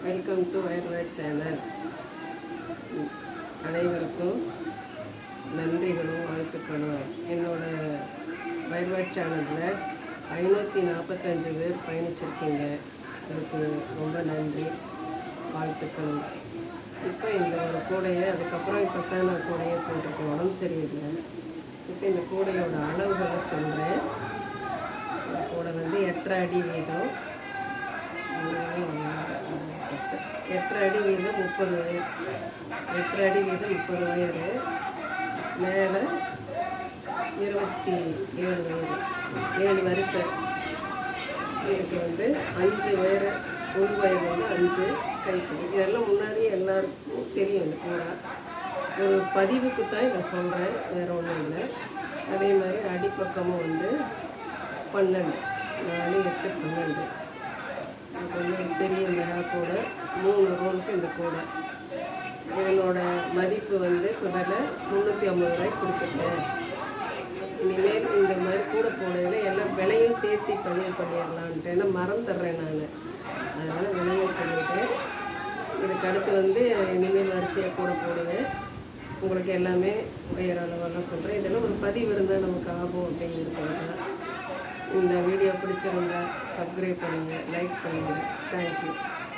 Welcome to வயர்வேட் channel. அனைவருக்கும் நன்றிகளும் வாழ்த்துக்களும். என்னோட வயர்வேட் சேனலில் 545 பேர் பயணிச்சிருக்கீங்க. அதுக்கு ரொம்ப நன்றி, வாழ்த்துக்களும். இப்போ இந்த ஒரு கூடையை அதுக்கப்புறம் இப்போ தான் நான் கூடையை போட்டிருக்கேன், உடம்பு சரியில்லை. இப்போ இந்த கூடையோட அளவுகளை சொல்கிறேன். இந்த கூடை வந்து 8.5 அடி வீதம், 8.5 அடி வீதம் 30 வயர், 8.5 அடி வீதம் 30 வயர், மேலே 27 வயர், 7 வரிசை. இதுக்கு வந்து 5 வயர், ஒரு வயர் வந்து 5 கைப்பிடி. இதெல்லாம் முன்னாடியே எல்லாருக்கும் தெரியும். இந்த கூட ஒரு பதிவுக்கு தான் இதை சொல்கிறேன், வேறு ஒன்றும் இல்லை. அதே மாதிரி அடிப்பக்கமும் வந்து 12, 4, 8, 12. இது வந்து பெரிய மெகா கூடை, 3 ரோலுக்கு இந்த கூடை. இதனோட மதிப்பு வந்து முதல்ல 350 ரூபாய்க்கு கொடுத்துட்டேன். இனிமேல் இந்த மாதிரி கூடை போடையில் எல்லாம் விலையும் சேர்த்து பதிவு பண்ணிடலான்ட்டு, ஏன்னா மறந்துடுறேன் நான், அதனால் விலையும் சொல்லிட்டேன். இதுக்கு அடுத்து வந்து இனிமேல் வரிசையாக கூட போடுவேன். உங்களுக்கு எல்லாமே உயர அளவெல்லாம் சொல்கிறேன். இதெல்லாம் ஒரு பதிவு இருந்தால் நமக்கு ஆகும் அப்படிங்கிறதுக்காக தான். இந்த வீடியோ பிடிச்சிருந்தா சப்ஸ்கிரைப் பண்ணுங்கள், லைக் பண்ணுங்கள். தேங்க்யூ.